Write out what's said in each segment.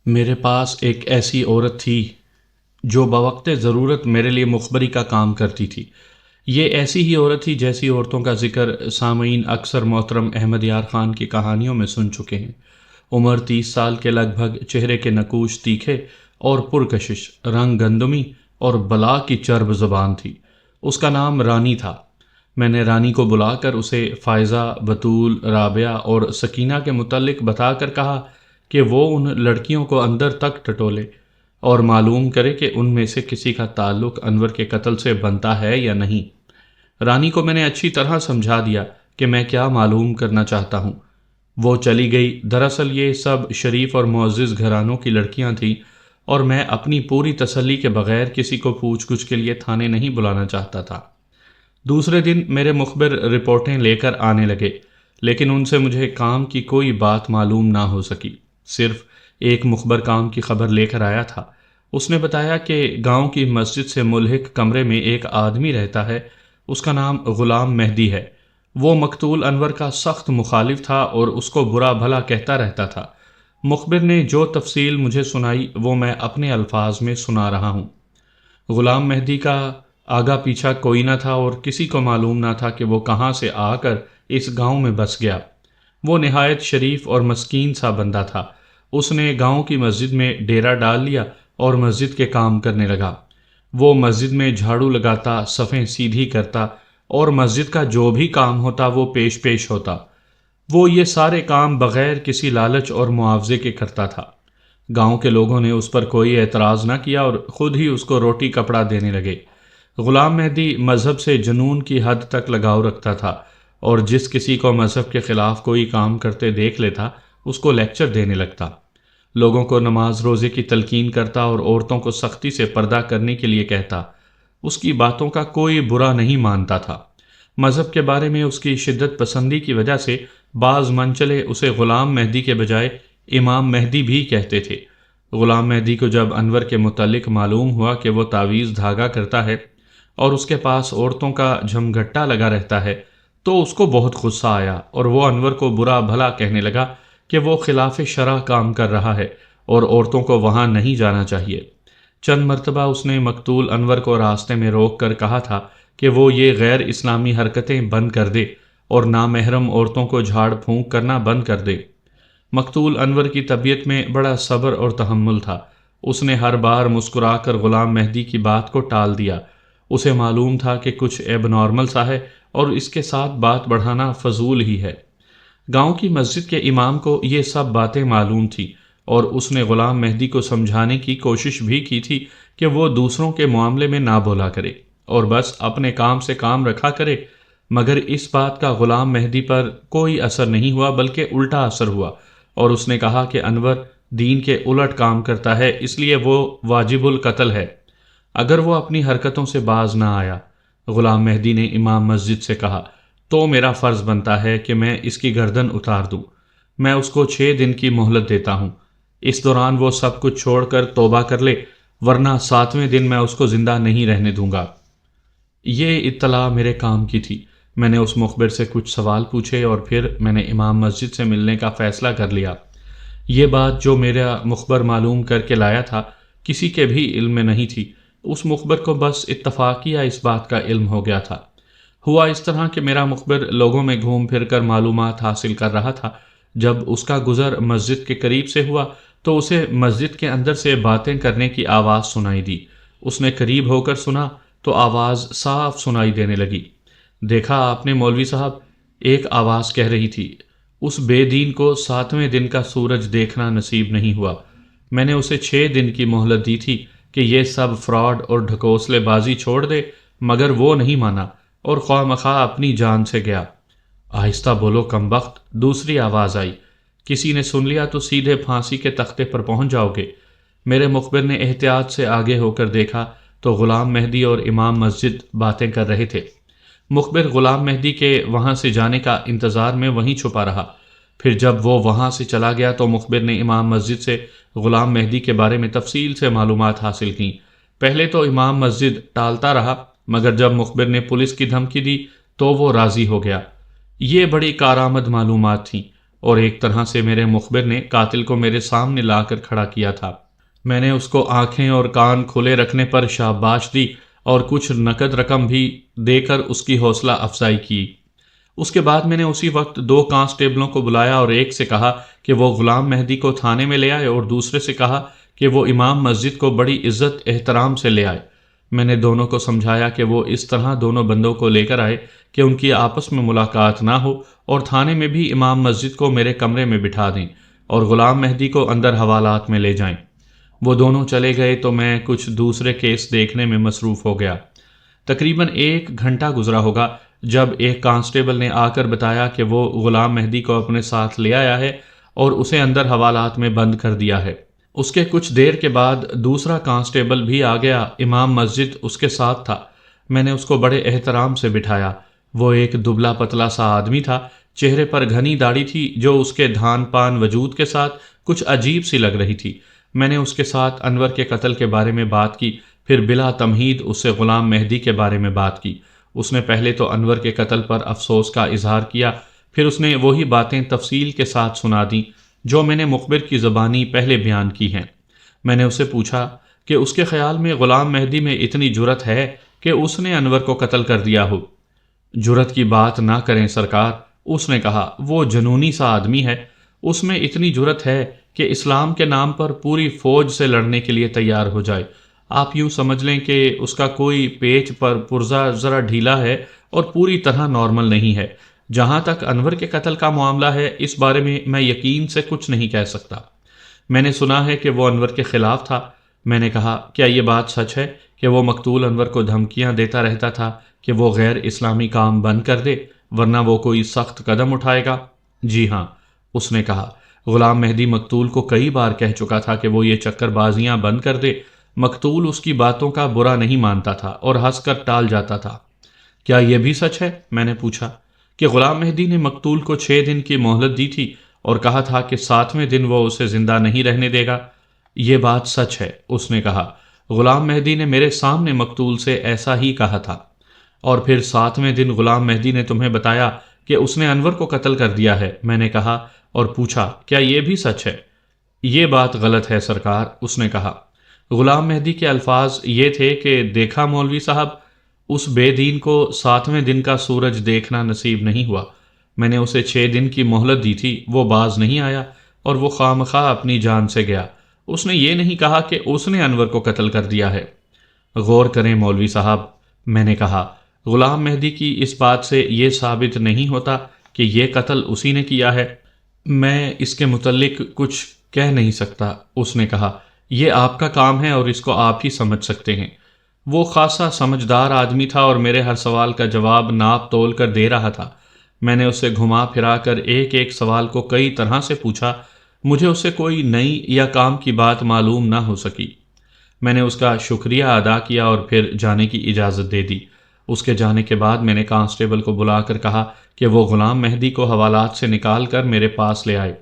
میرے پاس ایک ایسی عورت تھی جو بوقت ضرورت میرے لیے مخبری کا کام کرتی تھی۔ یہ ایسی ہی عورت تھی جیسی عورتوں کا ذکر سامعین اکثر محترم احمد یار خان کی کہانیوں میں سن چکے ہیں۔ عمر 30 سال کے لگ بھگ، چہرے کے نقوش تیکھے اور پرکشش، رنگ گندمی اور بلا کی چرب زبان تھی۔ اس کا نام رانی تھا۔ میں نے رانی کو بلا کر اسے فائزہ، بطول، رابعہ اور سکینہ کے متعلق بتا کر کہا کہ وہ ان لڑکیوں کو اندر تک ٹٹولے اور معلوم کرے کہ ان میں سے کسی کا تعلق انور کے قتل سے بنتا ہے یا نہیں۔ رانی کو میں نے اچھی طرح سمجھا دیا کہ میں کیا معلوم کرنا چاہتا ہوں۔ وہ چلی گئی۔ دراصل یہ سب شریف اور معزز گھرانوں کی لڑکیاں تھیں اور میں اپنی پوری تسلی کے بغیر کسی کو پوچھ گچھ کے لیے تھانے نہیں بلانا چاہتا تھا۔ دوسرے دن میرے مخبر رپورٹیں لے کر آنے لگے، لیکن ان سے مجھے کام کی کوئی بات معلوم نہ ہو سکی۔ صرف ایک مخبر کام کی خبر لے کر آیا تھا۔ اس نے بتایا کہ گاؤں کی مسجد سے ملحق کمرے میں ایک آدمی رہتا ہے، اس کا نام غلام مہدی ہے۔ وہ مقتول انور کا سخت مخالف تھا اور اس کو برا بھلا کہتا رہتا تھا۔ مخبر نے جو تفصیل مجھے سنائی وہ میں اپنے الفاظ میں سنا رہا ہوں۔ غلام مہدی کا آگا پیچھا کوئی نہ تھا اور کسی کو معلوم نہ تھا کہ وہ کہاں سے آ کر اس گاؤں میں بس گیا۔ وہ نہایت شریف اور مسکین سا بندہ تھا۔ اس نے گاؤں کی مسجد میں ڈیرا ڈال لیا اور مسجد کے کام کرنے لگا۔ وہ مسجد میں جھاڑو لگاتا، صفیں سیدھی کرتا اور مسجد کا جو بھی کام ہوتا وہ پیش پیش ہوتا۔ وہ یہ سارے کام بغیر کسی لالچ اور معاوضے کے کرتا تھا۔ گاؤں کے لوگوں نے اس پر کوئی اعتراض نہ کیا اور خود ہی اس کو روٹی کپڑا دینے لگے۔ غلام مہدی مذہب سے جنون کی حد تک لگاؤ رکھتا تھا اور جس کسی کو مذہب کے خلاف کوئی کام کرتے دیکھ لیتا اس کو لیکچر دینے لگتا۔ لوگوں کو نماز روزے کی تلقین کرتا اور عورتوں کو سختی سے پردہ کرنے کے لیے کہتا۔ اس کی باتوں کا کوئی برا نہیں مانتا تھا۔ مذہب کے بارے میں اس کی شدت پسندی کی وجہ سے بعض منچلے اسے غلام مہدی کے بجائے امام مہدی بھی کہتے تھے۔ غلام مہدی کو جب انور کے متعلق معلوم ہوا کہ وہ تعویذ دھاگا کرتا ہے اور اس کے پاس عورتوں کا جھمگھٹا لگا رہتا ہے تو اس کو بہت غصہ آیا اور وہ انور کو برا بھلا کہنے لگا کہ وہ خلاف شرع کام کر رہا ہے اور عورتوں کو وہاں نہیں جانا چاہیے۔ چند مرتبہ اس نے مقتول انور کو راستے میں روک کر کہا تھا کہ وہ یہ غیر اسلامی حرکتیں بند کر دے اور نامحرم عورتوں کو جھاڑ پھونک کرنا بند کر دے۔ مقتول انور کی طبیعت میں بڑا صبر اور تحمل تھا۔ اس نے ہر بار مسکرا کر غلام مہدی کی بات کو ٹال دیا۔ اسے معلوم تھا کہ کچھ ایب نارمل سا ہے اور اس کے ساتھ بات بڑھانا فضول ہی ہے۔ گاؤں کی مسجد کے امام کو یہ سب باتیں معلوم تھیں اور اس نے غلام مہدی کو سمجھانے کی کوشش بھی کی تھی کہ وہ دوسروں کے معاملے میں نہ بولا کرے اور بس اپنے کام سے کام رکھا کرے، مگر اس بات کا غلام مہدی پر کوئی اثر نہیں ہوا بلکہ الٹا اثر ہوا اور اس نے کہا کہ انور دین کے الٹ کام کرتا ہے، اس لیے وہ واجب القتل ہے اگر وہ اپنی حرکتوں سے باز نہ آیا۔ غلام مہدی نے امام مسجد سے کہا تو میرا فرض بنتا ہے کہ میں اس کی گردن اتار دوں۔ میں اس کو 6 دن کی مہلت دیتا ہوں، اس دوران وہ سب کچھ چھوڑ کر توبہ کر لے، ورنہ 7ویں دن میں اس کو زندہ نہیں رہنے دوں گا۔ یہ اطلاع میرے کام کی تھی۔ میں نے اس مخبر سے کچھ سوال پوچھے اور پھر میں نے امام مسجد سے ملنے کا فیصلہ کر لیا۔ یہ بات جو میرا مخبر معلوم کر کے لایا تھا کسی کے بھی علم میں نہیں تھی۔ اس مخبر کو بس اتفاقیہ اس بات کا علم ہو گیا تھا۔ ہوا اس طرح کہ میرا مخبر لوگوں میں گھوم پھر کر معلومات حاصل کر رہا تھا۔ جب اس کا گزر مسجد کے قریب سے ہوا تو اسے مسجد کے اندر سے باتیں کرنے کی آواز سنائی دی۔ اس نے قریب ہو کر سنا تو آواز صاف سنائی دینے لگی۔ دیکھا آپ نے مولوی صاحب، ایک آواز کہہ رہی تھی، اس بے دین کو 7ویں دن کا سورج دیکھنا نصیب نہیں ہوا۔ میں نے اسے 6 دن کی مہلت دی تھی کہ یہ سب فراڈ اور ڈھکوسلے بازی چھوڑ دے، مگر وہ نہیں مانا اور خواہ مخواہ اپنی جان سے گیا۔ آہستہ بولو کمبخت، دوسری آواز آئی، کسی نے سن لیا تو سیدھے پھانسی کے تختے پر پہنچ جاؤ گے۔ میرے مخبر نے احتیاط سے آگے ہو کر دیکھا تو غلام مہدی اور امام مسجد باتیں کر رہے تھے۔ مخبر غلام مہدی کے وہاں سے جانے کا انتظار میں وہیں چھپا رہا۔ پھر جب وہ وہاں سے چلا گیا تو مخبر نے امام مسجد سے غلام مہدی کے بارے میں تفصیل سے معلومات حاصل کیں۔ پہلے تو امام مسجد ٹالتا رہا، مگر جب مخبر نے پولیس کی دھمکی دی تو وہ راضی ہو گیا۔ یہ بڑی کارآمد معلومات تھیں اور ایک طرح سے میرے مخبر نے قاتل کو میرے سامنے لا کر کھڑا کیا تھا۔ میں نے اس کو آنکھیں اور کان کھلے رکھنے پر شاباش دی اور کچھ نقد رقم بھی دے کر اس کی حوصلہ افزائی کی۔ اس کے بعد میں نے اسی وقت 2 کانسٹیبلوں کو بلایا اور ایک سے کہا کہ وہ غلام مہدی کو تھانے میں لے آئے اور دوسرے سے کہا کہ وہ امام مسجد کو بڑی عزت احترام سے لے آئے۔ میں نے دونوں کو سمجھایا کہ وہ اس طرح دونوں بندوں کو لے کر آئے کہ ان کی آپس میں ملاقات نہ ہو، اور تھانے میں بھی امام مسجد کو میرے کمرے میں بٹھا دیں اور غلام مہدی کو اندر حوالات میں لے جائیں۔ وہ دونوں چلے گئے تو میں کچھ دوسرے کیس دیکھنے میں مصروف ہو گیا۔ تقریباً 1 گھنٹہ گزرا ہوگا جب ایک کانسٹیبل نے آ کر بتایا کہ وہ غلام مہدی کو اپنے ساتھ لے آیا ہے اور اسے اندر حوالات میں بند کر دیا ہے۔ اس کے کچھ دیر کے بعد دوسرا کانسٹیبل بھی آ گیا، امام مسجد اس کے ساتھ تھا۔ میں نے اس کو بڑے احترام سے بٹھایا۔ وہ ایک دبلا پتلا سا آدمی تھا، چہرے پر گھنی داڑھی تھی جو اس کے دھان پان وجود کے ساتھ کچھ عجیب سی لگ رہی تھی۔ میں نے اس کے ساتھ انور کے قتل کے بارے میں بات کی، پھر بلا تمہید اس سے غلام مہدی کے بارے میں بات کی۔ اس نے پہلے تو انور کے قتل پر افسوس کا اظہار کیا، پھر اس نے وہی باتیں تفصیل کے ساتھ سنا دیں جو میں نے مخبر کی زبانی پہلے بیان کی ہیں۔ میں نے اسے پوچھا کہ اس کے خیال میں غلام مہدی میں اتنی جرت ہے کہ اس نے انور کو قتل کر دیا ہو۔ جرت کی بات نہ کریں سرکار، اس نے کہا، وہ جنونی سا آدمی ہے، اس میں اتنی جرت ہے کہ اسلام کے نام پر پوری فوج سے لڑنے کے لیے تیار ہو جائے۔ آپ یوں سمجھ لیں کہ اس کا کوئی پیچ پر پرزہ ذرا ڈھیلا ہے اور پوری طرح نارمل نہیں ہے۔ جہاں تک انور کے قتل کا معاملہ ہے، اس بارے میں یقین سے کچھ نہیں کہہ سکتا۔ میں نے سنا ہے کہ وہ انور کے خلاف تھا۔ میں نے کہا، کیا یہ بات سچ ہے کہ وہ مقتول انور کو دھمکیاں دیتا رہتا تھا کہ وہ غیر اسلامی کام بند کر دے ورنہ وہ کوئی سخت قدم اٹھائے گا؟ جی ہاں، اس نے کہا۔ غلام مہدی مقتول کو کئی بار کہہ چکا تھا کہ وہ یہ چکر بازیاں بند کر دے۔ مقتول اس کی باتوں کا برا نہیں مانتا تھا اور ہنس کر ٹال جاتا تھا۔ کیا یہ بھی سچ ہے؟ میں نے پوچھا کہ غلام مہدی نے مقتول کو 6 دن کی مہلت دی تھی اور کہا تھا کہ 7ویں دن وہ اسے زندہ نہیں رہنے دے گا۔ یہ بات سچ ہے، اس نے کہا۔ غلام مہدی نے میرے سامنے مقتول سے ایسا ہی کہا تھا۔ اور پھر 7ویں دن غلام مہدی نے تمہیں بتایا کہ اس نے انور کو قتل کر دیا ہے؟ میں نے کہا اور پوچھا، کیا یہ بھی سچ ہے؟ یہ بات غلط ہے سرکار، اس نے کہا۔ غلام مہدی کے الفاظ یہ تھے کہ دیکھا مولوی صاحب، اس بے دین کو 7ویں دن کا سورج دیکھنا نصیب نہیں ہوا۔ میں نے اسے 6 دن کی مہلت دی تھی، وہ باز نہیں آیا اور وہ خواہ اپنی جان سے گیا۔ اس نے یہ نہیں کہا کہ اس نے انور کو قتل کر دیا ہے۔ غور کریں مولوی صاحب، میں نے کہا، غلام مہدی کی اس بات سے یہ ثابت نہیں ہوتا کہ یہ قتل اسی نے کیا ہے۔ میں اس کے متعلق کچھ کہہ نہیں سکتا، اس نے کہا۔ یہ آپ کا کام ہے اور اس کو آپ ہی سمجھ سکتے ہیں۔ وہ خاصا سمجھدار آدمی تھا اور میرے ہر سوال کا جواب ناپ تول کر دے رہا تھا۔ میں نے اسے گھما پھرا کر ایک ایک سوال کو کئی طرح سے پوچھا۔ مجھے اس سے کوئی نئی یا کام کی بات معلوم نہ ہو سکی۔ میں نے اس کا شکریہ ادا کیا اور پھر جانے کی اجازت دے دی۔ اس کے جانے کے بعد میں نے کانسٹیبل کو بلا کر کہا کہ وہ غلام مہدی کو حوالات سے نکال کر میرے پاس لے آئے۔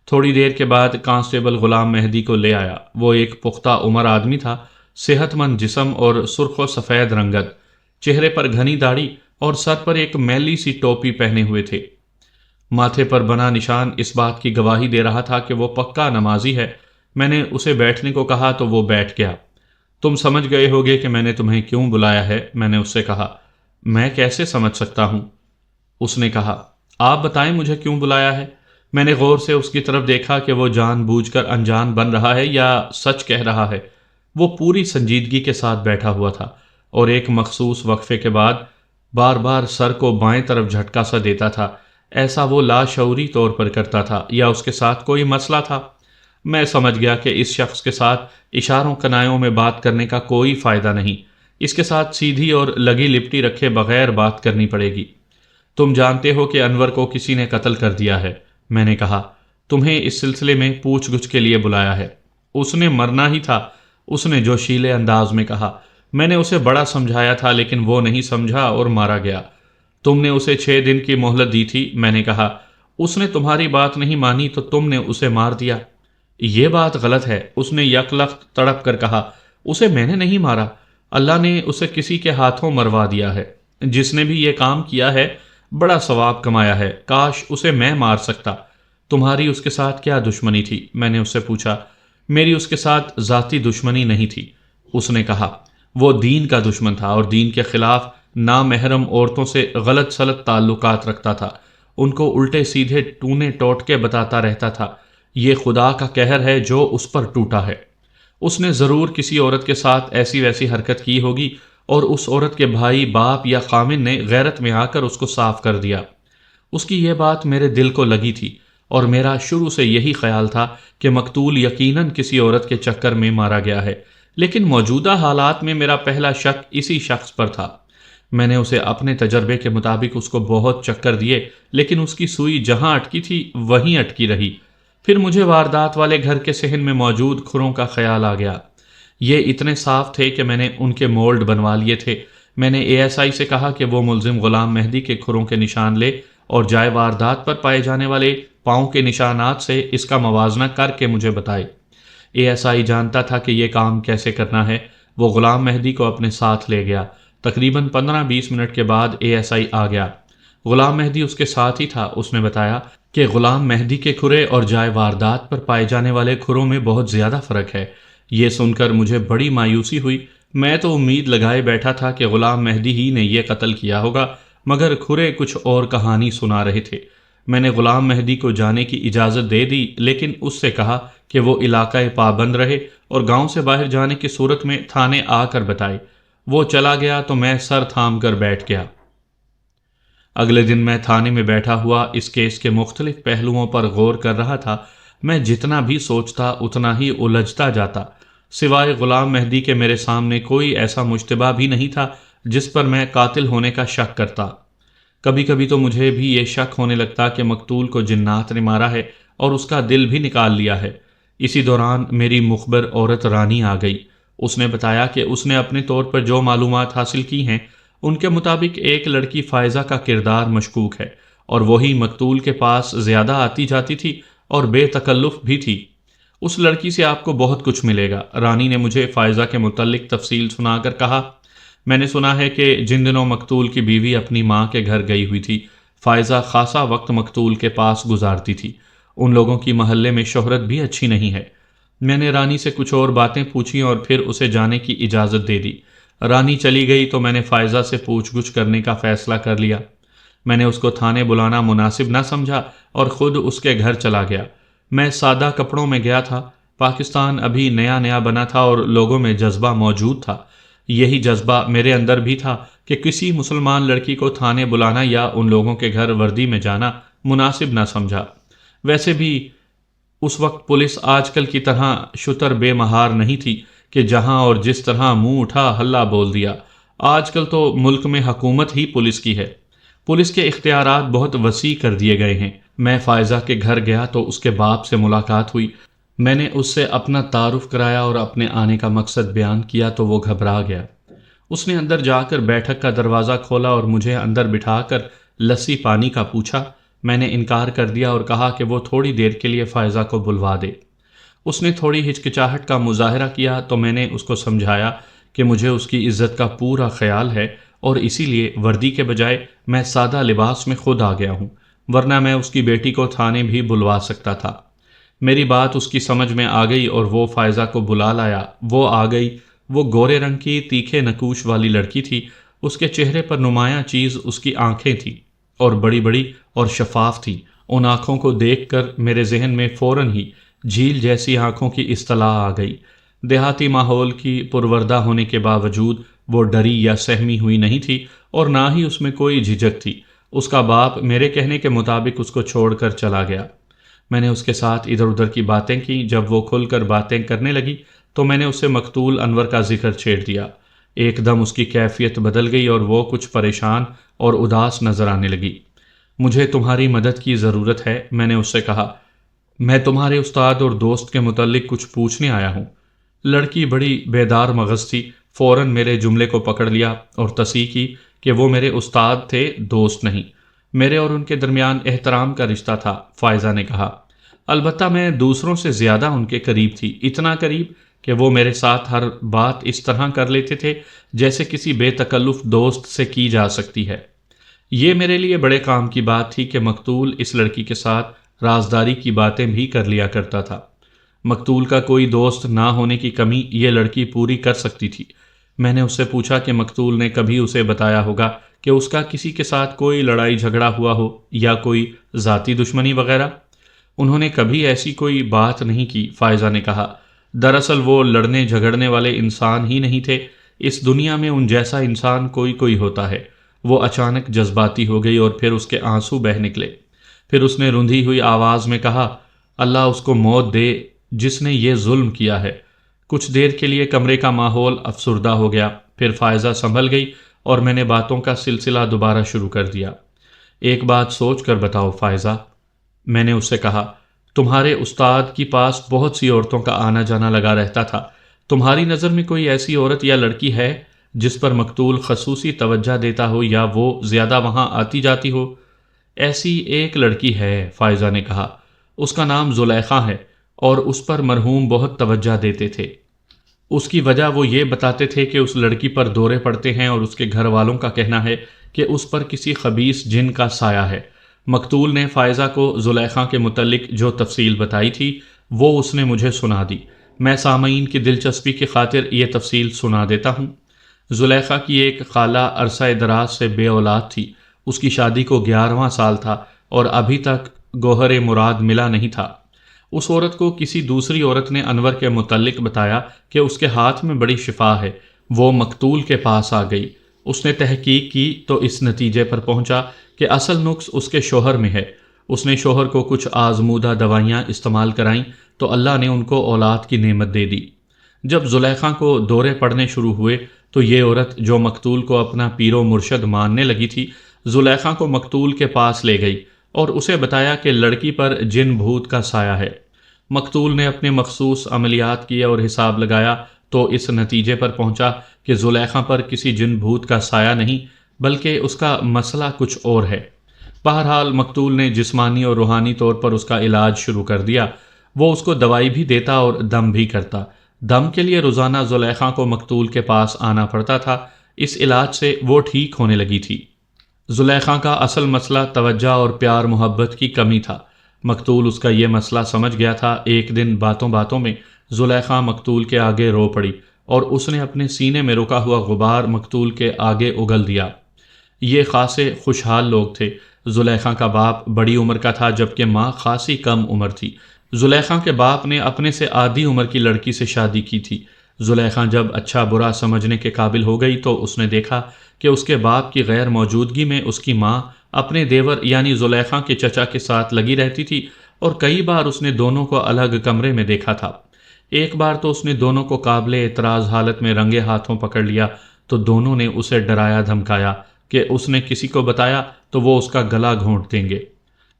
تھوڑی دیر کے بعد کانسٹیبل غلام مہدی کو لے آیا۔ وہ ایک پختہ عمر آدمی تھا، صحت مند جسم اور سرخ و سفید رنگت، چہرے پر گھنی داڑھی اور سر پر ایک میلی سی ٹوپی پہنے ہوئے تھے۔ ماتھے پر بنا نشان اس بات کی گواہی دے رہا تھا کہ وہ پکا نمازی ہے۔ میں نے اسے بیٹھنے کو کہا تو وہ بیٹھ گیا۔ تم سمجھ گئے ہوگے کہ میں نے تمہیں کیوں بلایا ہے، میں نے اس سے کہا۔ میں کیسے سمجھ سکتا ہوں؟ اس نے کہا، آپ بتائیں مجھے کیوں بلایا ہے۔ میں نے غور سے اس کی طرف دیکھا کہ وہ جان بوجھ کر انجان بن رہا ہے یا سچ کہہ رہا ہے۔ وہ پوری سنجیدگی کے ساتھ بیٹھا ہوا تھا اور ایک مخصوص وقفے کے بعد بار بار سر کو بائیں طرف جھٹکا سا دیتا تھا، ایسا وہ لاشعوری طور پر کرتا تھا یا اس کے ساتھ کوئی مسئلہ تھا۔ میں سمجھ گیا کہ اس شخص کے ساتھ اشاروں کنایوں میں بات کرنے کا کوئی فائدہ نہیں، اس کے ساتھ سیدھی اور لگی لپٹی رکھے بغیر بات کرنی پڑے گی۔ تم جانتے ہو کہ انور کو کسی نے قتل کر دیا ہے، میں نے کہا۔ تمہیں اس سلسلے میں پوچھ گچھ کے لیے بلایا ہے۔ اس نے مرنا ہی تھا، اس نے جوشیلے انداز میں کہا۔ میں نے اسے بڑا سمجھایا تھا لیکن وہ نہیں سمجھا اور مارا گیا۔ تم نے اسے 6 دن کی مہلت دی تھی، میں نے کہا۔ اس نے تمہاری بات نہیں مانی تو تم نے اسے مار دیا۔ یہ بات غلط ہے، اس نے یک لخت تڑپ کر کہا۔ اسے میں نے نہیں مارا، اللہ نے اسے کسی کے ہاتھوں مروا دیا ہے۔ جس نے بھی یہ کام کیا ہے بڑا ثواب کمایا ہے، کاش اسے میں مار سکتا۔ تمہاری اس کے ساتھ کیا دشمنی تھی؟ میں نے اس سے پوچھا۔ میری اس کے ساتھ ذاتی دشمنی نہیں تھی، اس نے کہا۔ وہ دین کا دشمن تھا اور دین کے خلاف نامحرم عورتوں سے غلط سلط تعلقات رکھتا تھا، ان کو الٹے سیدھے ٹونے ٹوٹکے بتاتا رہتا تھا۔ یہ خدا کا قہر ہے جو اس پر ٹوٹا ہے۔ اس نے ضرور کسی عورت کے ساتھ ایسی ویسی حرکت کی ہوگی اور اس عورت کے بھائی، باپ یا خامن نے غیرت میں آ کر اس کو صاف کر دیا۔ اس کی یہ بات میرے دل کو لگی تھی اور میرا شروع سے یہی خیال تھا کہ مقتول یقیناً کسی عورت کے چکر میں مارا گیا ہے، لیکن موجودہ حالات میں میرا پہلا شک اسی شخص پر تھا۔ میں نے اسے اپنے تجربے کے مطابق اس کو بہت چکر دیے، لیکن اس کی سوئی جہاں اٹکی تھی وہیں اٹکی رہی۔ پھر مجھے واردات والے گھر کے صحن میں موجود کھروں کا خیال آ گیا۔ یہ اتنے صاف تھے کہ میں نے ان کے مولڈ بنوا لیے تھے۔ میں نے ASI سے کہا کہ وہ ملزم غلام مہدی کے کھروں کے نشان لے اور جائے واردات پر پائے جانے والے پاؤں کے نشانات سے اس کا موازنہ کر کے مجھے بتائے۔ ASI جانتا تھا کہ یہ کام کیسے کرنا ہے۔ وہ غلام مہدی کو اپنے ساتھ لے گیا۔ تقریباً 15-20 منٹ کے بعد ASI آ گیا۔ غلام مہدی اس کے ساتھ ہی تھا۔ اس نے بتایا کہ غلام مہدی کے کھرے اور جائے واردات پر پائے جانے والے کھروں میں بہت زیادہ فرق ہے۔ یہ سن کر مجھے بڑی مایوسی ہوئی۔ میں تو امید لگائے بیٹھا تھا کہ غلام مہدی ہی نے یہ قتل کیا ہوگا، مگر کھرے کچھ اور کہانی سنا رہے تھے۔ میں نے غلام مہدی کو جانے کی اجازت دے دی، لیکن اس سے کہا کہ وہ علاقہ پابند رہے اور گاؤں سے باہر جانے کی صورت میں تھانے آ کر بتائے۔ وہ چلا گیا تو میں سر تھام کر بیٹھ گیا۔ اگلے دن میں تھانے میں بیٹھا ہوا اس کیس کے مختلف پہلوؤں پر غور کر رہا تھا۔ میں جتنا بھی سوچتا اتنا ہی الجھتا جاتا۔ سوائے غلام مہدی کے میرے سامنے کوئی ایسا مشتبہ بھی نہیں تھا جس پر میں قاتل ہونے کا شک کرتا۔ کبھی کبھی تو مجھے بھی یہ شک ہونے لگتا کہ مقتول کو جنات نے مارا ہے اور اس کا دل بھی نکال لیا ہے۔ اسی دوران میری مخبر عورت رانی آ گئی۔ اس نے بتایا کہ اس نے اپنے طور پر جو معلومات حاصل کی ہیں ان کے مطابق ایک لڑکی فائزہ کا کردار مشکوک ہے اور وہی مقتول کے پاس زیادہ آتی جاتی تھی اور بے تکلف بھی تھی۔ اس لڑکی سے آپ کو بہت کچھ ملے گا۔ رانی نے مجھے فائزہ کے متعلق تفصیل سنا کر کہا، میں نے سنا ہے کہ جن دنوں مقتول کی بیوی اپنی ماں کے گھر گئی ہوئی تھی، فائزہ خاصا وقت مقتول کے پاس گزارتی تھی۔ ان لوگوں کی محلے میں شہرت بھی اچھی نہیں ہے۔ میں نے رانی سے کچھ اور باتیں پوچھیں اور پھر اسے جانے کی اجازت دے دی۔ رانی چلی گئی تو میں نے فائزہ سے پوچھ گچھ کرنے کا فیصلہ کر لیا۔ میں نے اس کو تھانے بلانا مناسب نہ سمجھا اور خود اس کے گھر چلا گیا۔ میں سادہ کپڑوں میں گیا تھا۔ پاکستان ابھی نیا نیا بنا تھا اور لوگوں میں جذبہ موجود تھا۔ یہی جذبہ میرے اندر بھی تھا کہ کسی مسلمان لڑکی کو تھانے بلانا یا ان لوگوں کے گھر وردی میں جانا مناسب نہ سمجھا۔ ویسے بھی اس وقت پولیس آج کل کی طرح شتر بے مہار نہیں تھی کہ جہاں اور جس طرح منہ اٹھا ہلا بول دیا۔ آج کل تو ملک میں حکومت ہی پولیس کی ہے۔ پولیس کے اختیارات بہت وسیع کر دیے گئے ہیں۔ میں فائزہ کے گھر گیا تو اس کے باپ سے ملاقات ہوئی۔ میں نے اس سے اپنا تعارف کرایا اور اپنے آنے کا مقصد بیان کیا تو وہ گھبرا گیا۔ اس نے اندر جا کر بیٹھک کا دروازہ کھولا اور مجھے اندر بٹھا کر لسی پانی کا پوچھا۔ میں نے انکار کر دیا اور کہا کہ وہ تھوڑی دیر کے لیے فائزہ کو بلوا دے۔ اس نے تھوڑی ہچکچاہٹ کا مظاہرہ کیا تو میں نے اس کو سمجھایا کہ مجھے اس کی عزت کا پورا خیال ہے اور اسی لیے وردی کے بجائے میں سادہ لباس میں خود آ گیا ہوں، ورنہ میں اس کی بیٹی کو تھانے بھی بلوا سکتا تھا۔ میری بات اس کی سمجھ میں آ گئی اور وہ فائزہ کو بلا لایا۔ وہ آ گئی۔ وہ گورے رنگ کی تیکھے نکوش والی لڑکی تھی۔ اس کے چہرے پر نمایاں چیز اس کی آنکھیں تھیں اور بڑی بڑی اور شفاف تھیں۔ ان آنکھوں کو دیکھ کر میرے ذہن میں فوراً ہی جھیل جیسی آنکھوں کی اصطلاح آ گئی۔ دیہاتی ماحول کی پروردہ ہونے کے باوجود وہ ڈری یا سہمی ہوئی نہیں تھی اور نہ ہی اس میں کوئی جھجک تھی۔ اس کا باپ میرے کہنے کے مطابق اس کو چھوڑ کر چلا گیا۔ میں نے اس کے ساتھ ادھر ادھر کی باتیں کی۔ جب وہ کھل کر باتیں کرنے لگی تو میں نے اسے مقتول انور کا ذکر چھیڑ دیا۔ ایک دم اس کی کیفیت بدل گئی اور وہ کچھ پریشان اور اداس نظر آنے لگی۔ مجھے تمہاری مدد کی ضرورت ہے، میں نے اس سے کہا۔ میں تمہارے استاد اور دوست کے متعلق کچھ پوچھنے آیا ہوں۔ لڑکی بڑی بیدار مغز تھی۔ فوراً میرے جملے کو پکڑ لیا اور تصحیح کی کہ وہ میرے استاد تھے، دوست نہیں۔ میرے اور ان کے درمیان احترام کا رشتہ تھا، فائزہ نے کہا۔ البتہ میں دوسروں سے زیادہ ان کے قریب تھی، اتنا قریب کہ وہ میرے ساتھ ہر بات اس طرح کر لیتے تھے جیسے کسی بے تکلف دوست سے کی جا سکتی ہے۔ یہ میرے لیے بڑے کام کی بات تھی کہ مقتول اس لڑکی کے ساتھ رازداری کی باتیں بھی کر لیا کرتا تھا۔ مقتول کا کوئی دوست نہ ہونے کی کمی یہ لڑکی پوری کر سکتی تھی۔ میں نے اس سے پوچھا کہ مقتول نے کبھی اسے بتایا ہوگا کہ اس کا کسی کے ساتھ کوئی لڑائی جھگڑا ہوا ہو یا کوئی ذاتی دشمنی وغیرہ؟ انہوں نے کبھی ایسی کوئی بات نہیں کی، فائزہ نے کہا۔ دراصل وہ لڑنے جھگڑنے والے انسان ہی نہیں تھے، اس دنیا میں ان جیسا انسان کوئی ہوتا ہے۔ وہ اچانک جذباتی ہو گئی اور پھر اس کے آنسو بہہ نکلے۔ پھر اس نے رندھی ہوئی آواز میں کہا، اللہ اس کو موت دے جس نے یہ ظلم کیا ہے۔ کچھ دیر کے لیے کمرے کا ماحول افسردہ ہو گیا، پھر فائزہ سنبھل گئی اور میں نے باتوں کا سلسلہ دوبارہ شروع کر دیا۔ ایک بات سوچ کر بتاؤ فائزہ، میں نے اس سے کہا، تمہارے استاد کی پاس بہت سی عورتوں کا آنا جانا لگا رہتا تھا، تمہاری نظر میں کوئی ایسی عورت یا لڑکی ہے جس پر مقتول خصوصی توجہ دیتا ہو یا وہ زیادہ وہاں آتی جاتی ہو؟ ایسی ایک لڑکی ہے، فائزہ نے کہا، اس کا نام زلیخا ہے اور اس پر مرحوم بہت توجہ دیتے تھے۔ اس کی وجہ وہ یہ بتاتے تھے کہ اس لڑکی پر دورے پڑتے ہیں اور اس کے گھر والوں کا کہنا ہے کہ اس پر کسی خبیث جن کا سایہ ہے۔ مقتول نے فائزہ کو زلیخا کے متعلق جو تفصیل بتائی تھی وہ اس نے مجھے سنا دی۔ میں سامعین کی دلچسپی کی خاطر یہ تفصیل سنا دیتا ہوں۔ زلیخا کی ایک خالہ عرصہ دراز سے بے اولاد تھی، اس کی شادی کو 11واں سال تھا اور ابھی تک گوہر مراد ملا نہیں تھا۔ اس عورت کو کسی دوسری عورت نے انور کے متعلق بتایا کہ اس کے ہاتھ میں بڑی شفا ہے۔ وہ مقتول کے پاس آ گئی، اس نے تحقیق کی تو اس نتیجے پر پہنچا کہ اصل نقص اس کے شوہر میں ہے۔ اس نے شوہر کو کچھ آزمودہ دوائیاں استعمال کرائیں تو اللہ نے ان کو اولاد کی نعمت دے دی۔ جب زلیخا کو دورے پڑنے شروع ہوئے تو یہ عورت جو مقتول کو اپنا پیر و مرشد ماننے لگی تھی، زلیخا کو مقتول کے پاس لے گئی اور اسے بتایا کہ لڑکی پر جن بھوت کا سایہ ہے۔ مقتول نے اپنے مخصوص عملیات کیے اور حساب لگایا تو اس نتیجے پر پہنچا کہ زلیخا پر کسی جن بھوت کا سایہ نہیں بلکہ اس کا مسئلہ کچھ اور ہے۔ بہرحال مقتول نے جسمانی اور روحانی طور پر اس کا علاج شروع کر دیا۔ وہ اس کو دوائی بھی دیتا اور دم بھی کرتا۔ دم کے لیے روزانہ زلیخا کو مقتول کے پاس آنا پڑتا تھا۔ اس علاج سے وہ ٹھیک ہونے لگی تھی۔ زلیخا کا اصل مسئلہ توجہ اور پیار محبت کی کمی تھا۔ مقتول اس کا یہ مسئلہ سمجھ گیا تھا۔ ایک دن باتوں باتوں میں زلیخا مقتول کے آگے رو پڑی اور اس نے اپنے سینے میں رکا ہوا غبار مقتول کے آگے اگل دیا۔ یہ خاصے خوشحال لوگ تھے۔ زلیخا کا باپ بڑی عمر کا تھا جبکہ ماں خاصی کم عمر تھی۔ زلیخا کے باپ نے اپنے سے آدھی عمر کی لڑکی سے شادی کی تھی۔ زلیخا جب اچھا برا سمجھنے کے قابل ہو گئی تو اس نے دیکھا کہ اس کے باپ کی غیر موجودگی میں اس کی ماں اپنے دیور یعنی زلیخا کے چچا کے ساتھ لگی رہتی تھی اور کئی بار اس نے دونوں کو الگ کمرے میں دیکھا تھا۔ ایک بار تو اس نے دونوں کو قابل اعتراض حالت میں رنگے ہاتھوں پکڑ لیا تو دونوں نے اسے ڈرایا دھمکایا کہ اس نے کسی کو بتایا تو وہ اس کا گلا گھونٹ دیں گے۔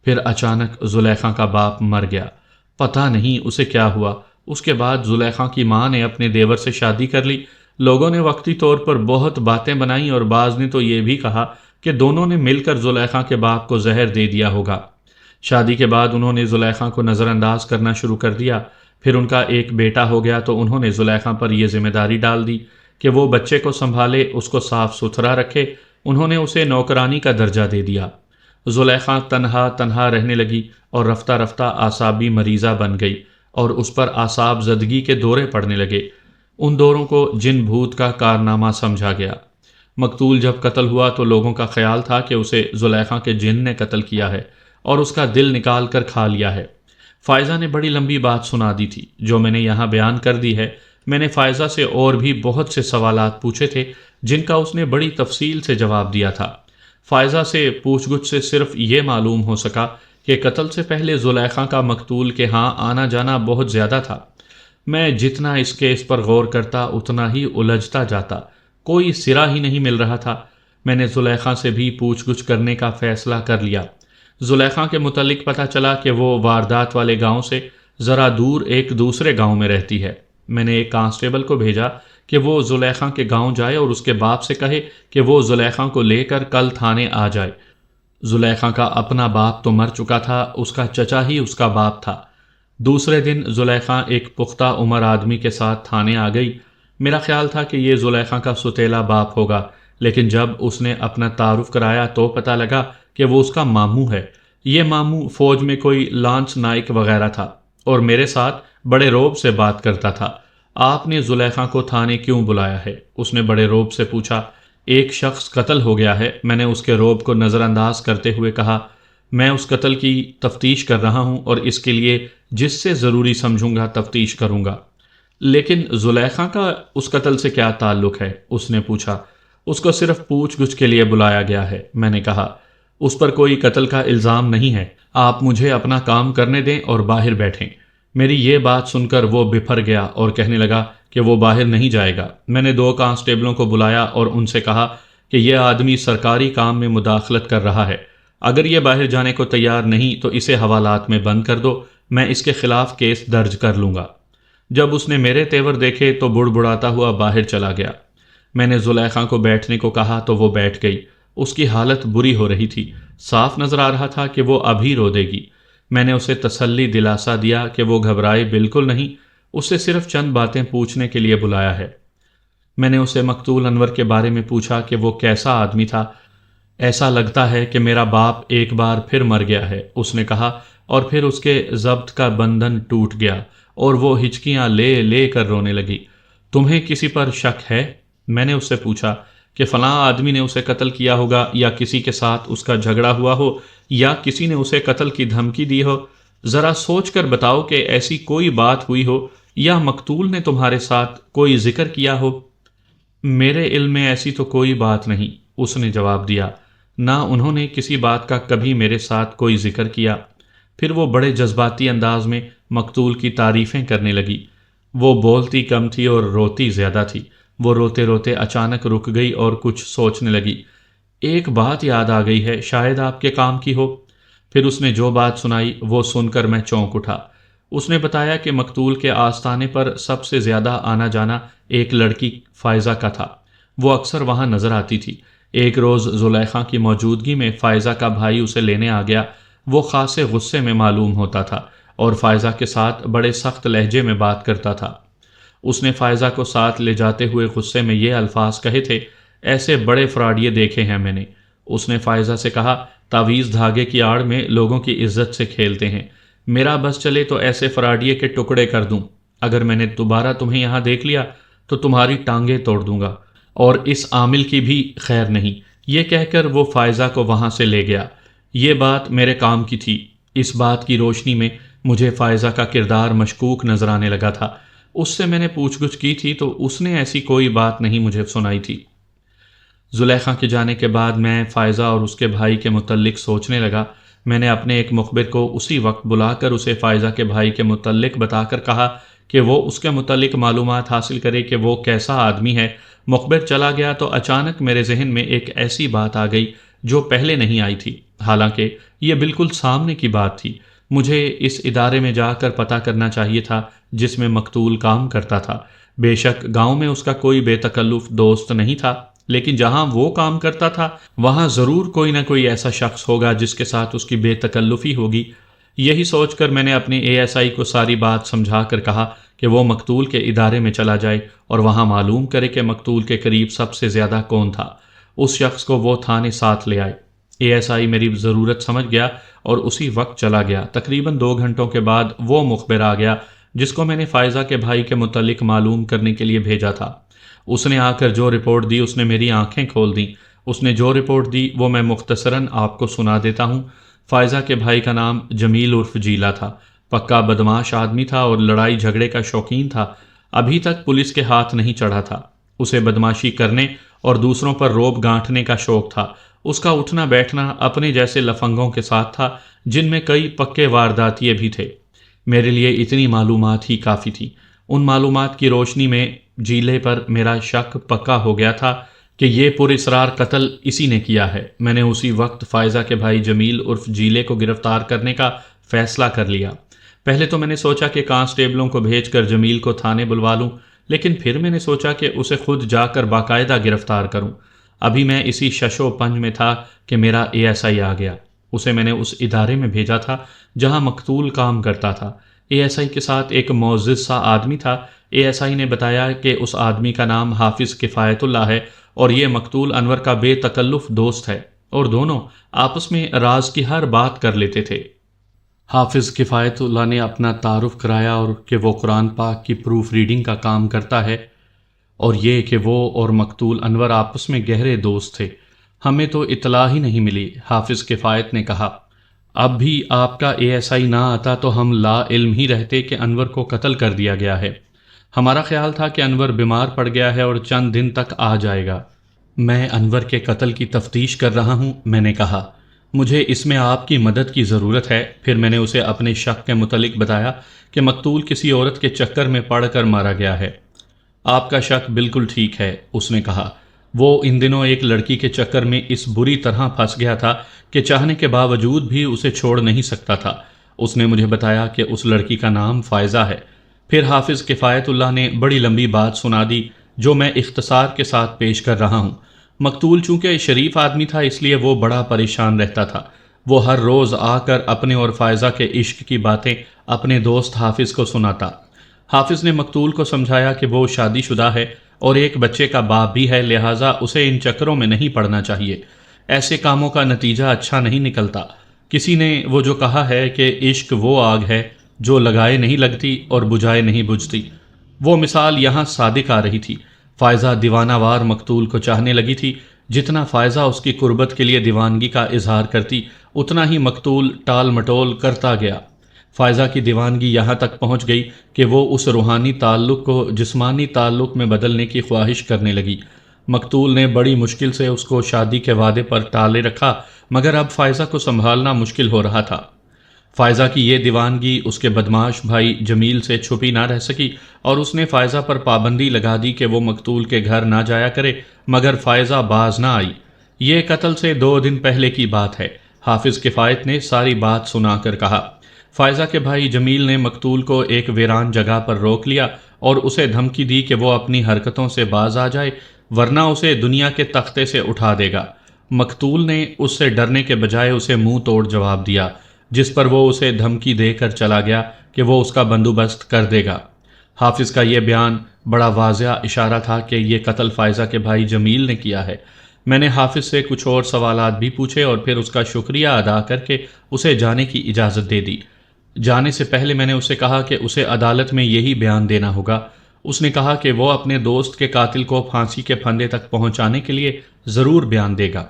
پھر اچانک زلیخا کا باپ مر گیا۔ پتہ نہیں اسے کیا ہوا۔ اس کے بعد زلیخا کی ماں نے اپنے دیور سے شادی کر لی۔ لوگوں نے وقتی طور پر بہت باتیں بنائیں اور بعض نے تو یہ بھی کہا کہ دونوں نے مل کر زلیخا کے باپ کو زہر دے دیا ہوگا۔ شادی کے بعد انہوں نے زلیخا کو نظر انداز کرنا شروع کر دیا۔ پھر ان کا ایک بیٹا ہو گیا تو انہوں نے زلیخا پر یہ ذمہ داری ڈال دی کہ وہ بچے کو سنبھالے، اس کو صاف ستھرا رکھے۔ انہوں نے اسے نوکرانی کا درجہ دے دیا۔ زلیخا تنہا رہنے لگی اور رفتہ رفتہ اعصابی مریضہ بن گئی اور اس پر اعصاب زدگی کے دورے پڑنے لگے۔ ان دوروں کو جن بھوت کا کارنامہ سمجھا گیا۔ مقتول جب قتل ہوا تو لوگوں کا خیال تھا کہ اسے زلیخا کے جن نے قتل کیا ہے اور اس کا دل نکال کر کھا لیا ہے۔ فائزہ نے بڑی لمبی بات سنا دی تھی جو میں نے یہاں بیان کر دی ہے۔ میں نے فائزہ سے اور بھی بہت سے سوالات پوچھے تھے جن کا اس نے بڑی تفصیل سے جواب دیا تھا۔ فائزہ سے پوچھ گچھ سے صرف یہ معلوم ہو سکا کہ قتل سے پہلے زلیخا کا مقتول کے ہاں آنا جانا بہت زیادہ تھا۔ میں جتنا اس کیس پر غور کرتا اتنا ہی الجھتا جاتا، کوئی سرا ہی نہیں مل رہا تھا۔ میں نے زلیخا سے بھی پوچھ گچھ کرنے کا فیصلہ کر لیا۔ زلیخا کے متعلق پتہ چلا کہ وہ واردات والے گاؤں سے ذرا دور ایک دوسرے گاؤں میں رہتی ہے۔ میں نے ایک کانسٹیبل کو بھیجا کہ وہ زلیخا کے گاؤں جائے اور اس کے باپ سے کہے کہ وہ زلیخا کو لے کر کل تھانے آ جائے۔ زلیخا کا اپنا باپ تو مر چکا تھا، اس کا چچا ہی اس کا باپ تھا۔ دوسرے دن زلیخا ایک پختہ عمر آدمی کے ساتھ تھانے آ گئی۔ میرا خیال تھا کہ یہ زلیخا کا ستیلا باپ ہوگا، لیکن جب اس نے اپنا تعارف کرایا تو پتہ لگا کہ وہ اس کا ماموں ہے۔ یہ ماموں فوج میں کوئی لانس نائک وغیرہ تھا اور میرے ساتھ بڑے روب سے بات کرتا تھا۔ آپ نے زلیخا کو تھانے کیوں بلایا ہے؟ اس نے بڑے روب سے پوچھا۔ ایک شخص قتل ہو گیا ہے، میں نے اس کے روب کو نظر انداز کرتے ہوئے کہا۔ میں اس قتل کی تفتیش کر رہا ہوں اور اس کے لیے جس سے ضروری سمجھوں گا تفتیش کروں گا۔ لیکن زلیخا کا اس قتل سے کیا تعلق ہے؟ اس نے پوچھا۔ اس کو صرف پوچھ گچھ کے لیے بلایا گیا ہے، میں نے کہا۔ اس پر کوئی قتل کا الزام نہیں ہے، آپ مجھے اپنا کام کرنے دیں اور باہر بیٹھیں۔ میری یہ بات سن کر وہ بپھر گیا اور کہنے لگا کہ وہ باہر نہیں جائے گا۔ میں نے 2 کانسٹیبلوں کو بلایا اور ان سے کہا کہ یہ آدمی سرکاری کام میں مداخلت کر رہا ہے، اگر یہ باہر جانے کو تیار نہیں تو اسے حوالات میں بند کر دو، میں اس کے خلاف کیس درج کر لوں گا۔ جب اس نے میرے تیور دیکھے تو بڑبڑاتا ہوا باہر چلا گیا۔ میں نے زلیخا کو بیٹھنے کو کہا تو وہ بیٹھ گئی۔ اس کی حالت بری ہو رہی تھی، صاف نظر آ رہا تھا کہ وہ ابھی رو دے گی۔ میں نے اسے تسلی دلاسا دیا کہ وہ گھبرائے بالکل نہیں، اسے صرف چند باتیں پوچھنے کے لیے بلایا ہے۔ میں نے اسے مقتول انور کے بارے میں پوچھا کہ وہ کیسا آدمی تھا۔ ایسا لگتا ہے کہ میرا باپ ایک بار پھر مر گیا ہے، اس نے کہا، اور پھر اس کے ضبط کا بندھن ٹوٹ گیا اور وہ ہچکیاں لے لے کر رونے لگی۔ تمہیں کسی پر شک ہے؟ میں نے اس سے پوچھا کہ فلاں آدمی نے اسے قتل کیا ہوگا، یا کسی کے ساتھ اس کا جھگڑا ہوا ہو، یا کسی نے اسے قتل کی دھمکی دی ہو۔ ذرا سوچ کر بتاؤ کہ ایسی کوئی بات ہوئی ہو یا مقتول نے تمہارے ساتھ کوئی ذکر کیا ہو۔ میرے علم میں ایسی تو کوئی بات نہیں، اس نے جواب دیا۔ نہ انہوں نے کسی بات کا کبھی میرے ساتھ کوئی ذکر کیا۔ پھر وہ بڑے جذباتی انداز میں مقتول کی تعریفیں کرنے لگی۔ وہ بولتی کم تھی اور روتی زیادہ تھی۔ وہ روتے روتے اچانک رک گئی اور کچھ سوچنے لگی۔ ایک بات یاد آ گئی ہے، شاید آپ کے کام کی ہو۔ پھر اس نے جو بات سنائی وہ سن کر میں چونک اٹھا۔ اس نے بتایا کہ مقتول کے آستانے پر سب سے زیادہ آنا جانا ایک لڑکی فائزہ کا تھا۔ وہ اکثر وہاں نظر آتی تھی۔ ایک روز زلیخا کی موجودگی میں فائزہ کا بھائی اسے لینے آ گیا۔ وہ خاصے غصے میں معلوم ہوتا تھا اور فائزہ کے ساتھ بڑے سخت لہجے میں بات کرتا تھا۔ اس نے فائزہ کو ساتھ لے جاتے ہوئے غصے میں یہ الفاظ کہے تھے، ایسے بڑے فراڈیے دیکھے ہیں میں نے۔ اس نے فائزہ سے کہا، تعویذ دھاگے کی آڑ میں لوگوں کی عزت سے کھیلتے ہیں، میرا بس چلے تو ایسے فراڈیے کے ٹکڑے کر دوں۔ اگر میں نے دوبارہ تمہیں یہاں دیکھ لیا تو تمہاری ٹانگیں توڑ دوں گا، اور اس عامل کی بھی خیر نہیں۔ یہ کہہ کر وہ فائزہ کو وہاں سے لے گیا۔ یہ بات میرے کام کی تھی۔ اس بات کی روشنی میں مجھے فائزہ کا کردار مشکوک نظر آنے لگا تھا۔ اس سے میں نے پوچھ گچھ کی تھی تو اس نے ایسی کوئی بات نہیں مجھے سنائی تھی۔ زلیخا کے جانے کے بعد میں فائزہ اور اس کے بھائی کے متعلق سوچنے لگا۔ میں نے اپنے ایک مخبر کو اسی وقت بلا کر اسے فائزہ کے بھائی کے متعلق بتا کر کہا کہ وہ اس کے متعلق معلومات حاصل کرے کہ وہ کیسا آدمی ہے۔ مخبر چلا گیا تو اچانک میرے ذہن میں ایک ایسی بات آ گئی جو پہلے نہیں آئی تھی، حالانکہ یہ بالکل سامنے کی بات تھی۔ مجھے اس ادارے میں جا کر پتہ کرنا چاہیے تھا جس میں مقتول کام کرتا تھا۔ بے شک گاؤں میں اس کا کوئی بے تکلف دوست نہیں تھا، لیکن جہاں وہ کام کرتا تھا وہاں ضرور کوئی نہ کوئی ایسا شخص ہوگا جس کے ساتھ اس کی بے تکلفی ہوگی۔ یہی سوچ کر میں نے اپنے ASI کو ساری بات سمجھا کر کہا کہ وہ مقتول کے ادارے میں چلا جائے اور وہاں معلوم کرے کہ مقتول کے قریب سب سے زیادہ کون تھا۔ اس شخص کو وہ تھانے ساتھ لے آئے۔ ASI میری ضرورت سمجھ گیا اور اسی وقت چلا گیا۔ تقریباً 2 گھنٹوں کے بعد وہ مخبر آ گیا جس کو میں نے فائزہ کے بھائی کے متعلق معلوم کرنے کے لیے بھیجا تھا۔ اس نے آ کر جو رپورٹ دی اس نے میری آنکھیں کھول دیں۔ اس نے جو رپورٹ دی وہ میں مختصراً آپ کو سنا دیتا ہوں۔ فائزہ کے بھائی کا نام جمیل عرف جیلا تھا۔ پکا بدماش آدمی تھا اور لڑائی جھگڑے کا شوقین تھا۔ ابھی تک پولیس کے ہاتھ نہیں چڑھا تھا۔ اسے بدماشی کرنے اور دوسروں پر روب گانٹھنے کا شوق تھا۔ اس کا اٹھنا بیٹھنا اپنے جیسے لفنگوں کے ساتھ تھا جن میں کئی پکے وارداتیے بھی تھے۔ میرے لیے اتنی معلومات ہی کافی تھی۔ ان معلومات کی روشنی میں جیلے پر میرا شک پکا ہو گیا تھا کہ یہ پر اسرار قتل اسی نے کیا ہے۔ میں نے اسی وقت فائزہ کے بھائی جمیل عرف جیلے کو گرفتار کرنے کا فیصلہ کر لیا۔ پہلے تو میں نے سوچا کہ کانسٹیبلوں کو بھیج کر جمیل کو تھانے بلوا لوں، لیکن پھر میں نے سوچا کہ اسے خود جا کر باقاعدہ گرفتار کروں۔ ابھی میں اسی شش و پنج میں تھا کہ میرا ASI آ گیا۔ اسے میں نے اس ادارے میں بھیجا تھا جہاں مقتول کام کرتا تھا۔ ASI کے ساتھ ایک معزز سا آدمی تھا۔ ASI نے بتایا کہ اس آدمی کا نام حافظ کفایت اللہ ہے اور یہ مقتول انور کا بے تکلف دوست ہے۔ اور دونوں آپس میں راز کی ہر بات کر لیتے تھے۔ حافظ کفایت اللہ نے اپنا تعارف کرایا اور کہ وہ قرآن پاک کی پروف ریڈنگ کا کام کرتا ہے، اور یہ کہ وہ اور مقتول انور آپس میں گہرے دوست تھے۔ ہمیں تو اطلاع ہی نہیں ملی۔ حافظ کفایت نے کہا، اب بھی آپ کا ASI نہ آتا تو ہم لا علم ہی رہتے کہ انور کو قتل کر دیا گیا ہے۔ ہمارا خیال تھا کہ انور بیمار پڑ گیا ہے اور چند دن تک آ جائے گا۔ میں انور کے قتل کی تفتیش کر رہا ہوں، میں نے کہا، مجھے اس میں آپ کی مدد کی ضرورت ہے۔ پھر میں نے اسے اپنے شک کے متعلق بتایا کہ مقتول کسی عورت کے چکر میں پڑ کر مارا گیا ہے۔ آپ کا شک بالکل ٹھیک ہے، اس نے کہا۔ وہ ان دنوں ایک لڑکی کے چکر میں اس بری طرح پھنس گیا تھا کہ چاہنے کے باوجود بھی اسے چھوڑ نہیں سکتا تھا۔ اس نے مجھے بتایا کہ اس لڑکی کا نام فائزہ ہے۔ پھر حافظ کفایت اللہ نے بڑی لمبی بات سنا دی جو میں اختصار کے ساتھ پیش کر رہا ہوں۔ مقتول چونکہ شریف آدمی تھا اس لیے وہ بڑا پریشان رہتا تھا۔ وہ ہر روز آ کر اپنے اور فائزہ کے عشق کی باتیں اپنے دوست حافظ کو سناتا۔ حافظ نے مقتول کو سمجھایا کہ وہ شادی شدہ ہے اور ایک بچے کا باپ بھی ہے، لہٰذا اسے ان چکروں میں نہیں پڑنا چاہیے۔ ایسے کاموں کا نتیجہ اچھا نہیں نکلتا۔ کسی نے وہ جو کہا ہے کہ عشق وہ آگ ہے جو لگائے نہیں لگتی اور بجھائے نہیں بجھتی، وہ مثال یہاں صادق آ رہی تھی۔ فائزہ دیوانہ وار مقتول کو چاہنے لگی تھی۔ جتنا فائزہ اس کی قربت کے لیے دیوانگی کا اظہار کرتی، اتنا ہی مقتول ٹال مٹول کرتا گیا۔ فائزہ کی دیوانگی یہاں تک پہنچ گئی کہ وہ اس روحانی تعلق کو جسمانی تعلق میں بدلنے کی خواہش کرنے لگی۔ مقتول نے بڑی مشکل سے اس کو شادی کے وعدے پر ٹالے رکھا، مگر اب فائزہ کو سنبھالنا مشکل ہو رہا تھا۔ فائزہ کی یہ دیوانگی اس کے بدمعاش بھائی جمیل سے چھپی نہ رہ سکی اور اس نے فائزہ پر پابندی لگا دی کہ وہ مقتول کے گھر نہ جایا کرے، مگر فائزہ باز نہ آئی۔ یہ قتل سے 2 دن پہلے کی بات ہے۔ حافظ کفایت نے ساری بات سنا کر کہا، فائزہ کے بھائی جمیل نے مقتول کو ایک ویران جگہ پر روک لیا اور اسے دھمکی دی کہ وہ اپنی حرکتوں سے باز آ جائے ورنہ اسے دنیا کے تختے سے اٹھا دے گا۔ مقتول نے اس سے ڈرنے کے بجائے اسے منہ توڑ جواب دیا، جس پر وہ اسے دھمکی دے کر چلا گیا کہ وہ اس کا بندوبست کر دے گا۔ حافظ کا یہ بیان بڑا واضح اشارہ تھا کہ یہ قتل فائزہ کے بھائی جمیل نے کیا ہے۔ میں نے حافظ سے کچھ اور سوالات بھی پوچھے اور پھر اس کا شکریہ ادا کر کے اسے جانے کی اجازت دے دی۔ جانے سے پہلے میں نے اسے کہا کہ اسے عدالت میں یہی بیان دینا ہوگا۔ اس نے کہا کہ وہ اپنے دوست کے قاتل کو پھانسی کے پھندے تک پہنچانے کے لیے ضرور بیان دے گا۔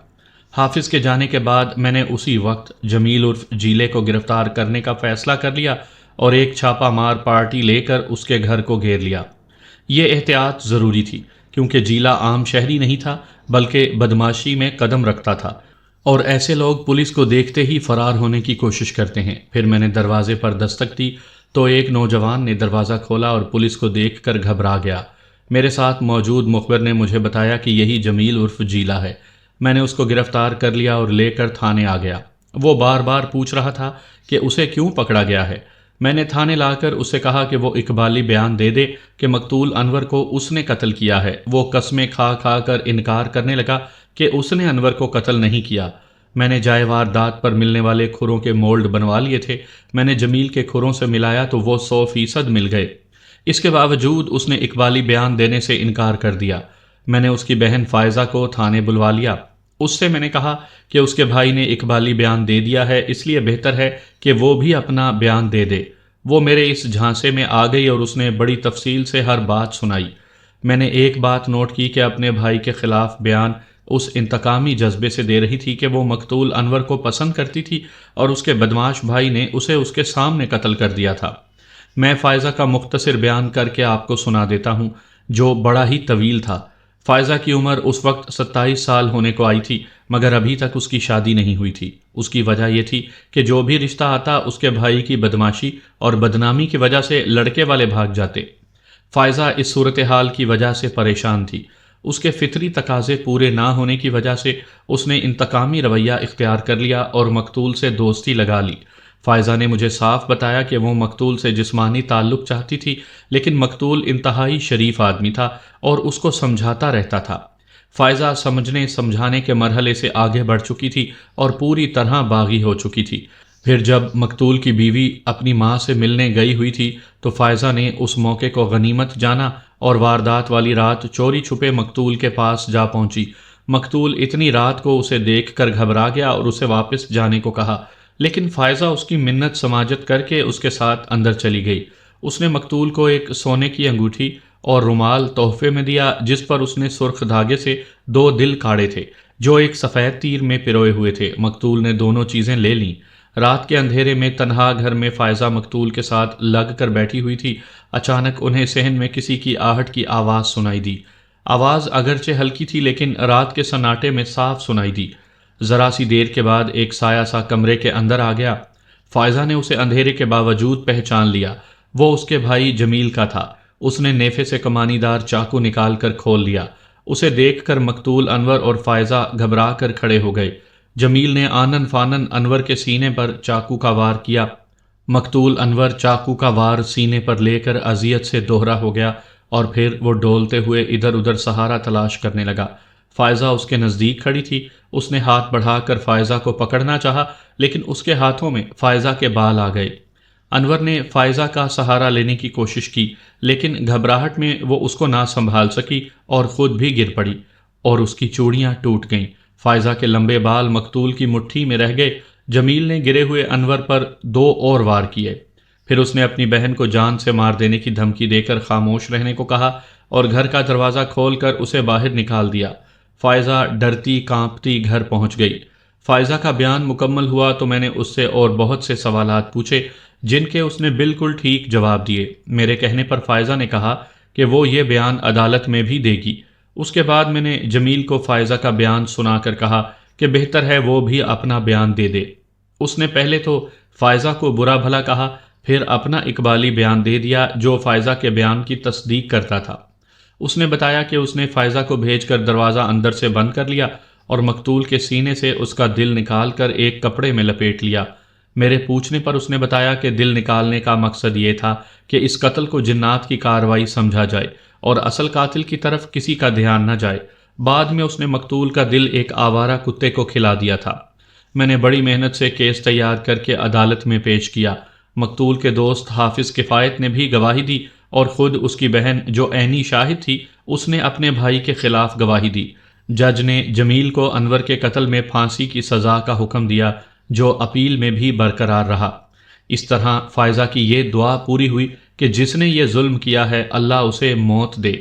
حافظ کے جانے کے بعد میں نے اسی وقت جمیل عرف جیلے کو گرفتار کرنے کا فیصلہ کر لیا اور ایک چھاپہ مار پارٹی لے کر اس کے گھر کو گھیر لیا۔ یہ احتیاط ضروری تھی کیونکہ جیلا عام شہری نہیں تھا بلکہ بدماشی میں قدم رکھتا تھا اور ایسے لوگ پولیس کو دیکھتے ہی فرار ہونے کی کوشش کرتے ہیں۔ پھر میں نے دروازے پر دستک دی تو ایک نوجوان نے دروازہ کھولا اور پولیس کو دیکھ کر گھبرا گیا۔ میرے ساتھ موجود مخبر نے مجھے بتایا کہ یہی جمیل عرف جیلا ہے۔ میں نے اس کو گرفتار کر لیا اور لے کر تھانے آ گیا۔ وہ بار بار پوچھ رہا تھا کہ اسے کیوں پکڑا گیا ہے۔ میں نے تھانے لا کر اسے کہا کہ وہ اقبالی بیان دے دے کہ مقتول انور کو اس نے قتل کیا ہے۔ وہ قسمیں کھا کھا کر انکار کرنے لگا کہ اس نے انور کو قتل نہیں کیا۔ میں نے جائے واردات پر ملنے والے کھروں کے مولڈ بنوا لیے تھے۔ میں نے جمیل کے کھروں سے ملایا تو وہ 100% مل گئے۔ اس کے باوجود اس نے اقبالی بیان دینے سے انکار کر دیا۔ میں نے اس کی بہن فائزہ کو تھانے بلوا لیا۔ اس سے میں نے کہا کہ اس کے بھائی نے اقبالی بیان دے دیا ہے، اس لیے بہتر ہے کہ وہ بھی اپنا بیان دے دے۔ وہ میرے اس جھانسے میں آ گئی اور اس نے بڑی تفصیل سے ہر بات سنائی۔ میں نے ایک بات نوٹ کی کہ اپنے بھائی کے خلاف بیان اس انتقامی جذبے سے دے رہی تھی کہ وہ مقتول انور کو پسند کرتی تھی اور اس کے بدمعاش بھائی نے اسے اس کے سامنے قتل کر دیا تھا۔ میں فائزہ کا مختصر بیان کر کے آپ کو سنا دیتا ہوں جو بڑا ہی طویل تھا۔ فائزہ کی عمر اس وقت 27 سال ہونے کو آئی تھی مگر ابھی تک اس کی شادی نہیں ہوئی تھی۔ اس کی وجہ یہ تھی کہ جو بھی رشتہ آتا اس کے بھائی کی بدماشی اور بدنامی کی وجہ سے لڑکے والے بھاگ جاتے۔ فائزہ اس صورتحال کی وجہ سے پریشان تھی۔ اس کے فطری تقاضے پورے نہ ہونے کی وجہ سے اس نے انتقامی رویہ اختیار کر لیا اور مقتول سے دوستی لگا لی۔ فائزہ نے مجھے صاف بتایا کہ وہ مقتول سے جسمانی تعلق چاہتی تھی لیکن مقتول انتہائی شریف آدمی تھا اور اس کو سمجھاتا رہتا تھا۔ فائزہ سمجھنے سمجھانے کے مرحلے سے آگے بڑھ چکی تھی اور پوری طرح باغی ہو چکی تھی۔ پھر جب مقتول کی بیوی اپنی ماں سے ملنے گئی ہوئی تھی تو فائزہ نے اس موقع کو غنیمت جانا اور واردات والی رات چوری چھپے مقتول کے پاس جا پہنچی۔ مقتول اتنی رات کو اسے دیکھ کر گھبرا گیا اور اسے واپس جانے کو کہا، لیکن فائزہ اس کی منت سماجت کر کے اس کے ساتھ اندر چلی گئی۔ اس نے مقتول کو ایک سونے کی انگوٹھی اور رومال تحفے میں دیا، جس پر اس نے سرخ دھاگے سے 2 دل کاڑے تھے جو ایک سفید تیر میں پروئے ہوئے تھے۔ مقتول نے دونوں چیزیں لے لیں۔ رات کے اندھیرے میں تنہا گھر میں فائزہ مقتول کے ساتھ لگ کر بیٹھی ہوئی تھی۔ اچانک انہیں صحن میں کسی کی آہٹ کی آواز سنائی دی۔ آواز اگرچہ ہلکی تھی لیکن رات کے سناٹے میں صاف سنائی دی۔ ذرا سی دیر کے بعد ایک سایہ سا کمرے کے اندر آ گیا۔ فائزہ نے اسے اندھیرے کے باوجود پہچان لیا۔ وہ اس کے بھائی جمیل کا تھا۔ اس نے نیفے سے کمانی دار چاقو نکال کر کھول لیا۔ اسے دیکھ کر مقتول انور اور فائزہ گھبرا کر کھڑے ہو گئے۔ جمیل نے آنن فانن انور کے سینے پر چاقو کا وار کیا۔ مقتول انور چاقو کا وار سینے پر لے کر اذیت سے دوہرا ہو گیا اور پھر وہ ڈولتے ہوئے ادھر ادھر سہارا تلاش کرنے لگا۔ فائزہ اس کے نزدیک کھڑی تھی۔ اس نے ہاتھ بڑھا کر فائزہ کو پکڑنا چاہا لیکن اس کے ہاتھوں میں فائزہ کے بال آ گئے۔ انور نے فائزہ کا سہارا لینے کی کوشش کی لیکن گھبراہٹ میں وہ اس کو نہ سنبھال سکی اور خود بھی گر پڑی اور اس کی چوڑیاں ٹوٹ گئیں۔ فائزہ کے لمبے بال مقتول کی مٹھی میں رہ گئے۔ جمیل نے گرے ہوئے انور پر 2 اور وار کیے۔ پھر اس نے اپنی بہن کو جان سے مار دینے کی دھمکی دے کر خاموش رہنے کو کہا اور گھر کا دروازہ کھول کر اسے باہر نکال دیا۔ فائزہ ڈرتی کانپتی گھر پہنچ گئی۔ فائزہ کا بیان مکمل ہوا تو میں نے اس سے اور بہت سے سوالات پوچھے جن کے اس نے بالکل ٹھیک جواب دیے۔ میرے کہنے پر فائزہ نے کہا کہ وہ یہ بیان عدالت میں بھی دے گی۔ اس کے بعد میں نے جمیل کو فائزہ کا بیان سنا کر کہا کہ بہتر ہے وہ بھی اپنا بیان دے دے۔ اس نے پہلے تو فائزہ کو برا بھلا کہا، پھر اپنا اقبالی بیان دے دیا جو فائزہ کے بیان کی تصدیق کرتا تھا۔ اس نے بتایا کہ اس نے فائزہ کو بھیج کر دروازہ اندر سے بند کر لیا اور مقتول کے سینے سے اس کا دل نکال کر ایک کپڑے میں لپیٹ لیا۔ میرے پوچھنے پر اس نے بتایا کہ دل نکالنے کا مقصد یہ تھا کہ اس قتل کو جنات کی کارروائی سمجھا جائے اور اصل قاتل کی طرف کسی کا دھیان نہ جائے۔ بعد میں اس نے مقتول کا دل ایک آوارہ کتے کو کھلا دیا تھا۔ میں نے بڑی محنت سے کیس تیار کر کے عدالت میں پیش کیا۔ مقتول کے دوست حافظ کفایت نے بھی گواہی دی اور خود اس کی بہن جو عینی شاہد تھی اس نے اپنے بھائی کے خلاف گواہی دی۔ جج نے جمیل کو انور کے قتل میں پھانسی کی سزا کا حکم دیا جو اپیل میں بھی برقرار رہا۔ اس طرح فائزہ کی یہ دعا پوری ہوئی کہ جس نے یہ ظلم کیا ہے اللہ اسے موت دے۔